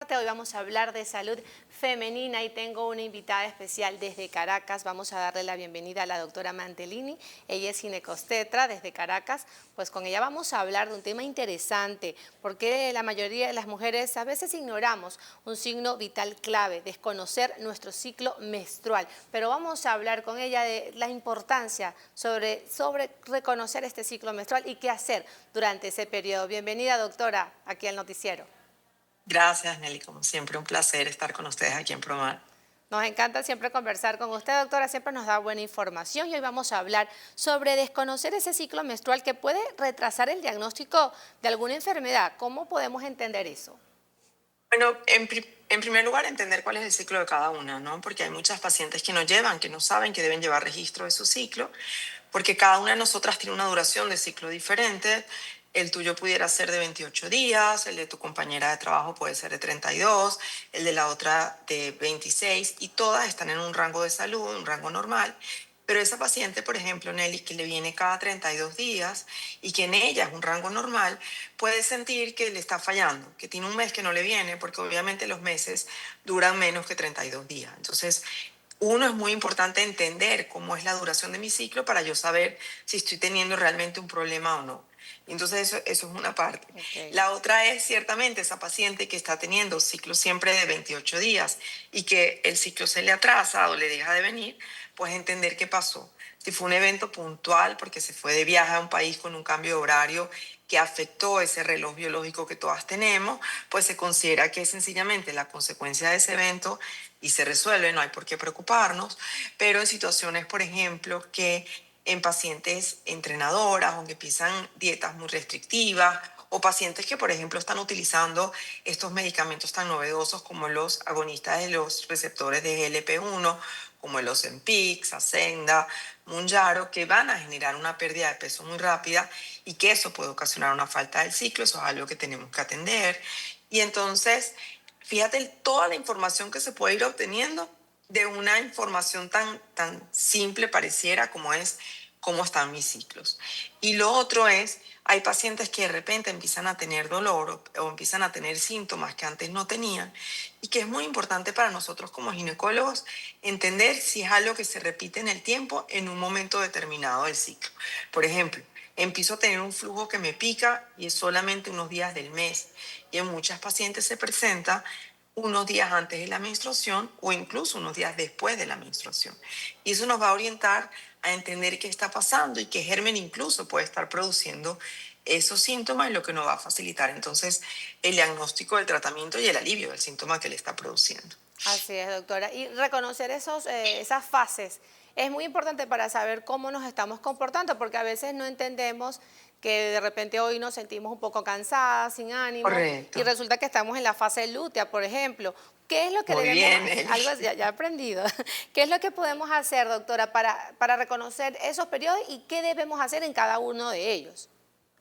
Hoy vamos a hablar de salud femenina y tengo una invitada especial desde Caracas. Vamos a darle la bienvenida a la doctora Mantelini. Ella es ginecostetra desde Caracas. Pues con ella vamos a hablar de un tema interesante, porque la mayoría de las mujeres a veces ignoramos un signo vital clave, desconocer nuestro ciclo menstrual. Pero vamos a hablar con ella de la importancia sobre reconocer este ciclo menstrual y qué hacer durante ese periodo. Bienvenida, doctora, aquí al noticiero. Gracias, Nelly. Como siempre, un placer estar con ustedes aquí en Promar. Nos encanta siempre conversar con usted, doctora, siempre nos da buena información y hoy vamos a hablar sobre desconocer ese ciclo menstrual que puede retrasar el diagnóstico de alguna enfermedad. ¿Cómo podemos entender eso? Bueno, en primer lugar, entender cuál es el ciclo de cada una, ¿no? Porque hay muchas pacientes que no llevan, que no saben que deben llevar registro de su ciclo, porque cada una de nosotras tiene una duración de ciclo diferente. El tuyo pudiera ser de 28 días, el de tu compañera de trabajo puede ser de 32, el de la otra de 26, y todas están en un rango de salud, un rango normal. Pero esa paciente, por ejemplo, Nelly, que le viene cada 32 días y que en ella es un rango normal, puede sentir que le está fallando, que tiene un mes que no le viene, porque obviamente los meses duran menos que 32 días. Entonces, uno, es muy importante entender cómo es la duración de mi ciclo para yo saber si estoy teniendo realmente un problema o no. Entonces eso es una parte. Ok. La otra es ciertamente esa paciente que está teniendo ciclo siempre de 28 días y que el ciclo se le atrasa o le deja de venir, pues entender qué pasó. Si fue un evento puntual porque se fue de viaje a un país con un cambio de horario que afectó ese reloj biológico que todas tenemos, pues se considera que es sencillamente la consecuencia de ese evento y se resuelve, no hay por qué preocuparnos, pero en situaciones, por ejemplo, que en pacientes entrenadoras o que empiezan dietas muy restrictivas o pacientes que, por ejemplo, están utilizando estos medicamentos tan novedosos como los agonistas de los receptores de GLP-1, como el Ozempic, Saxenda, Mounjaro, que van a generar una pérdida de peso muy rápida y que eso puede ocasionar una falta del ciclo. Eso es algo que tenemos que atender. Y entonces, fíjate toda la información que se puede ir obteniendo de una información tan simple pareciera como es cómo están mis ciclos. Y lo otro es, hay pacientes que de repente empiezan a tener dolor o empiezan a tener síntomas que antes no tenían y que es muy importante para nosotros como ginecólogos entender si es algo que se repite en el tiempo en un momento determinado del ciclo. Por ejemplo, empiezo a tener un flujo que me pica y es solamente unos días del mes. Y en muchas pacientes se presenta unos días antes de la menstruación o incluso unos días después de la menstruación. Y eso nos va a orientar a entender qué está pasando y qué germen incluso puede estar produciendo esos síntomas, lo que nos va a facilitar entonces el diagnóstico del tratamiento y el alivio del síntoma que le está produciendo. Así es, doctora. Y reconocer esas fases es muy importante para saber cómo nos estamos comportando, porque a veces no entendemos que de repente hoy nos sentimos un poco cansadas, sin ánimo, y Correcto. resulta que estamos en la fase lútea, por ejemplo. ¿Qué es lo que Muy debemos, bien, Eli. algo ya he aprendido, qué es lo que podemos hacer, doctora, para reconocer esos periodos y qué debemos hacer en cada uno de ellos,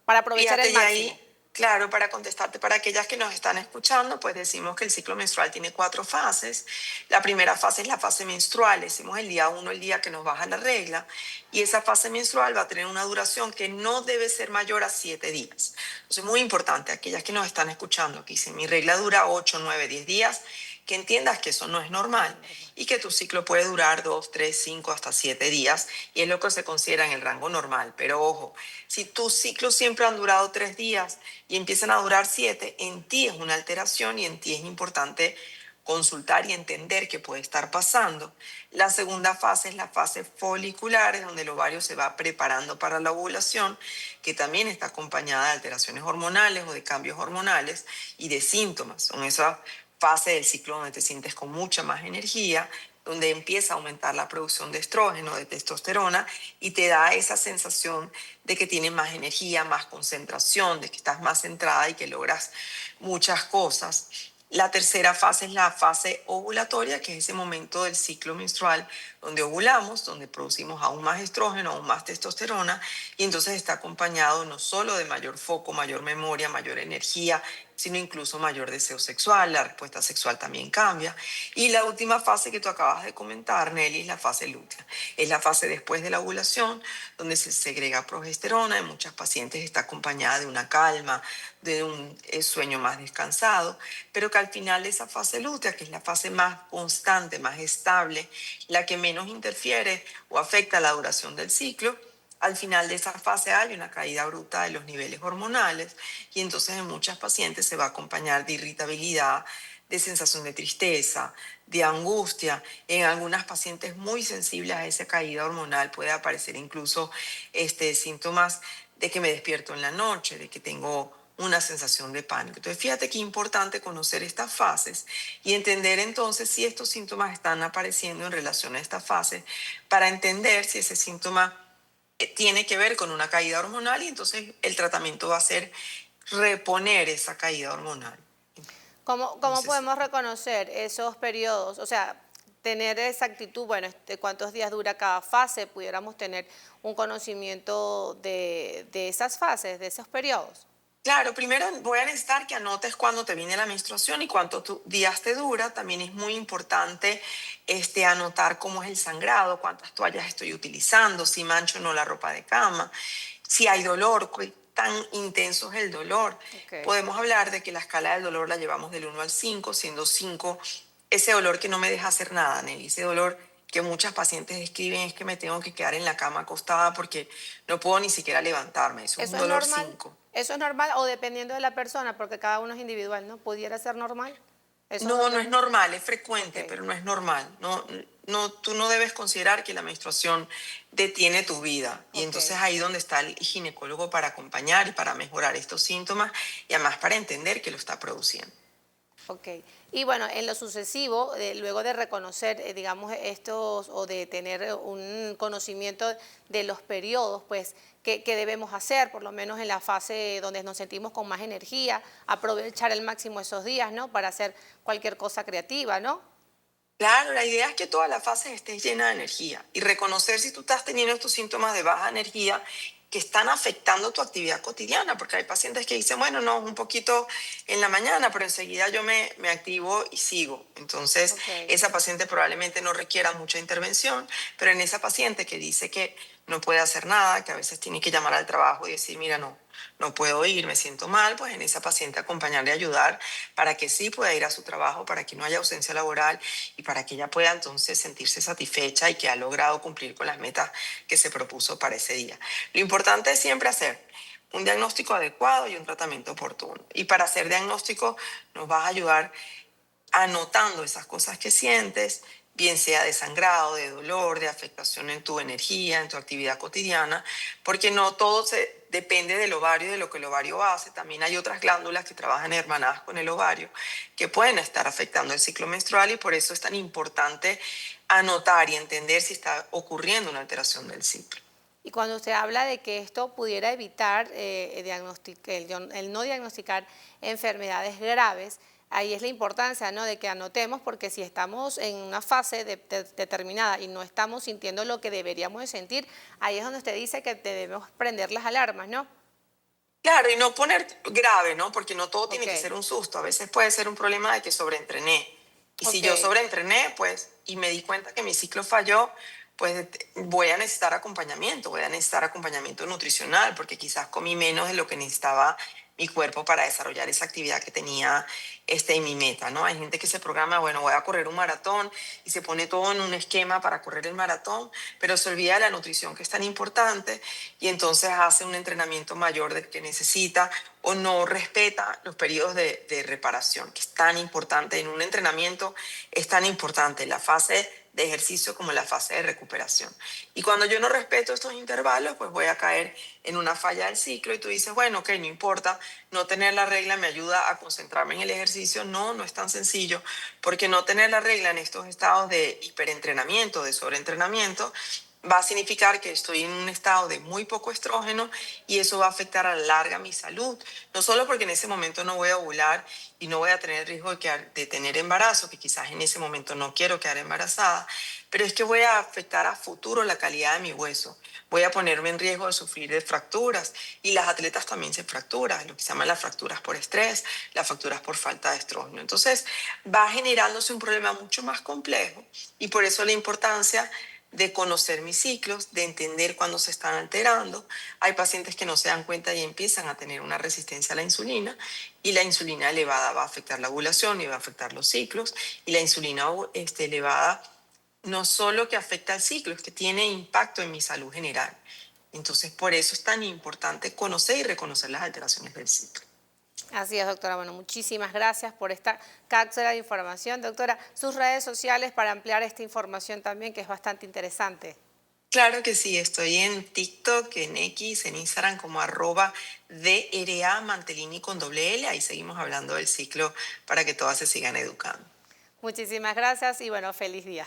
para aprovechar el Fíjate, y máximo? ahí, claro, para contestarte, para aquellas que nos están escuchando, pues decimos que el ciclo menstrual tiene 4 fases. La primera fase es la fase menstrual, decimos el día 1, el día que nos baja la regla, y esa fase menstrual va a tener una duración que no debe ser mayor a 7 días. Entonces, muy importante, aquellas que nos están escuchando, que dicen, mi regla dura 8, 9, 10 días, que entiendas que eso no es normal y que tu ciclo puede durar 2, 3, 5, hasta 7 días, y es lo que se considera en el rango normal. Pero ojo, si tus ciclos siempre han durado 3 días y empiezan a durar 7, en ti es una alteración y en ti es importante consultar y entender qué puede estar pasando. La segunda fase es la fase folicular, es donde el ovario se va preparando para la ovulación, que también está acompañada de alteraciones hormonales o de cambios hormonales y de síntomas. Son esa fase del ciclo donde te sientes con mucha más energía, donde empieza a aumentar la producción de estrógeno, de testosterona, y te da esa sensación de que tienes más energía, más concentración, de que estás más centrada y que logras muchas cosas. La tercera fase es la fase ovulatoria, que es ese momento del ciclo menstrual donde ovulamos, donde producimos aún más estrógeno, aún más testosterona, y entonces está acompañado no solo de mayor foco, mayor memoria, mayor energía, sino incluso mayor deseo sexual, la respuesta sexual también cambia. Y la última fase que tú acabas de comentar, Nelly, es la fase lútea. Es la fase después de la ovulación, donde se segrega progesterona. En muchas pacientes está acompañada de una calma, de un sueño más descansado, pero que al final de esa fase lútea, que es la fase más constante, más estable, la que menos interfiere o afecta la duración del ciclo, al final de esa fase hay una caída bruta de los niveles hormonales y entonces en muchas pacientes se va a acompañar de irritabilidad, de sensación de tristeza, de angustia. En algunas pacientes muy sensibles a esa caída hormonal puede aparecer incluso síntomas de que me despierto en la noche, de que tengo una sensación de pánico. Entonces, fíjate qué importante conocer estas fases y entender entonces si estos síntomas están apareciendo en relación a esta fase para entender si ese síntoma tiene que ver con una caída hormonal y entonces el tratamiento va a ser reponer esa caída hormonal. ¿Cómo Entonces, podemos reconocer esos periodos? O sea, tener exactitud, bueno, cuántos días dura cada fase, pudiéramos tener un conocimiento de esas fases, de esos periodos. claro, primero voy a necesitar que anotes cuándo te viene la menstruación y cuántos días te dura. También es muy importante anotar cómo es el sangrado, cuántas toallas estoy utilizando, si mancho o no la ropa de cama, si hay dolor, qué tan intenso es el dolor. Ok. Podemos hablar de que la escala del dolor la llevamos del 1 al 5, siendo 5 ese dolor que no me deja hacer nada, Nelly, ese dolor que muchas pacientes describen es que me tengo que quedar en la cama acostada porque no puedo ni siquiera levantarme. Eso es un ¿Eso es dolor normal? 5. ¿Eso es normal o dependiendo de la persona? Porque cada uno es individual, ¿no? ¿Pudiera ser normal? ¿Esos No, no es dolores? normal, es Ok, frecuente, pero no es normal. No, no, tú no debes considerar que la menstruación detiene tu vida. Y ok. entonces ahí donde está el ginecólogo para acompañar y para mejorar estos síntomas y además para entender que lo está produciendo. Ok. Y bueno, en lo sucesivo, luego de reconocer, digamos, estos o de tener un conocimiento de los periodos, pues, ¿qué debemos hacer? Por lo menos en la fase donde nos sentimos con más energía, aprovechar al máximo esos días, ¿no? Para hacer cualquier cosa creativa, ¿no? Claro, la idea es que todas las fases estés llena de energía y reconocer si tú estás teniendo estos síntomas de baja energía que están afectando tu actividad cotidiana, porque hay pacientes que dicen, bueno, no, un poquito en la mañana, pero enseguida yo me activo y sigo. Entonces, Ok. esa paciente probablemente no requiera mucha intervención, pero en esa paciente que dice que no puede hacer nada, que a veces tiene que llamar al trabajo y decir, mira, no puedo ir, me siento mal, pues en esa paciente acompañarle, ayudar para que sí pueda ir a su trabajo, para que no haya ausencia laboral y para que ella pueda entonces sentirse satisfecha y que ha logrado cumplir con las metas que se propuso para ese día. Lo importante es siempre hacer un diagnóstico adecuado y un tratamiento oportuno. Y para hacer diagnóstico nos vas a ayudar anotando esas cosas que sientes, bien sea de sangrado, de dolor, de afectación en tu energía, en tu actividad cotidiana, porque no todo depende del ovario, de lo que el ovario hace. También hay otras glándulas que trabajan hermanadas con el ovario que pueden estar afectando el ciclo menstrual y por eso es tan importante anotar y entender si está ocurriendo una alteración del ciclo. Y cuando usted habla de que esto pudiera evitar el no diagnosticar enfermedades graves, ahí es la importancia, ¿no? De que anotemos, porque si estamos en una fase determinada y no estamos sintiendo lo que deberíamos de sentir, ahí es donde usted dice que debemos prender las alarmas, ¿no? Claro, y no poner grave, ¿no? Porque no todo Ok, tiene que ser un susto. A veces puede ser un problema de que sobreentrené. Y si ok, yo sobreentrené, pues, y me di cuenta que mi ciclo falló, pues voy a necesitar acompañamiento, voy a necesitar acompañamiento nutricional, porque quizás comí menos de lo que necesitaba mi cuerpo para desarrollar esa actividad que tenía en mi meta, ¿no? Hay gente que se programa, bueno, voy a correr un maratón y se pone todo en un esquema para correr el maratón, pero se olvida de la nutrición que es tan importante y entonces hace un entrenamiento mayor del que necesita o no respeta los periodos de reparación, que es tan importante en un entrenamiento, es tan importante la fase de ejercicio como la fase de recuperación. Y cuando yo no respeto estos intervalos, pues voy a caer en una falla del ciclo y tú dices, bueno, ok, no importa, no tener la regla me ayuda a concentrarme en el ejercicio. No, no es tan sencillo, porque no tener la regla en estos estados de hiperentrenamiento, de sobreentrenamiento, va a significar que estoy en un estado de muy poco estrógeno y eso va a afectar a la larga mi salud. No solo porque en ese momento no voy a ovular y no voy a tener riesgo de tener embarazo, que quizás en ese momento no quiero quedar embarazada, pero es que voy a afectar a futuro la calidad de mi hueso. Voy a ponerme en riesgo de sufrir de fracturas y las atletas también se fracturan, lo que se llaman las fracturas por estrés, las fracturas por falta de estrógeno. Entonces va generándose un problema mucho más complejo y por eso la importancia de conocer mis ciclos, de entender cuándo se están alterando. Hay pacientes que no se dan cuenta y empiezan a tener una resistencia a la insulina y la insulina elevada va a afectar la ovulación y va a afectar los ciclos y la insulina elevada no solo que afecta al ciclo, es que tiene impacto en mi salud general. Entonces, por eso es tan importante conocer y reconocer las alteraciones del ciclo. Así es, doctora. Bueno, muchísimas gracias por esta cápsula de información. Doctora, sus redes sociales para ampliar esta información también, que es bastante interesante. Claro que sí, estoy en TikTok, en X, en Instagram como @DRA Mantelini con doble L. Ahí seguimos hablando del ciclo para que todas se sigan educando. Muchísimas gracias y bueno, feliz día.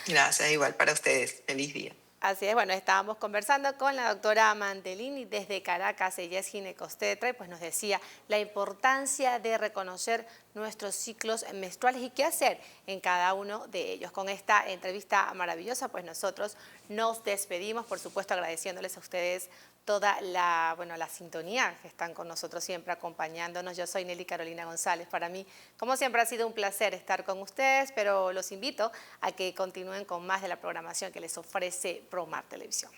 Gracias, igual para ustedes. Feliz día. Así es, bueno, estábamos conversando con la doctora Mantelini desde Caracas, ella es ginecostetra y pues nos decía la importancia de reconocer nuestros ciclos menstruales y qué hacer en cada uno de ellos. Con esta entrevista maravillosa, pues nosotros nos despedimos, por supuesto agradeciéndoles a ustedes toda la, bueno, la sintonía que están con nosotros siempre acompañándonos. Yo soy Nelly Carolina González. Para mí, como siempre, ha sido un placer estar con ustedes, pero los invito a que continúen con más de la programación que les ofrece Promar Televisión.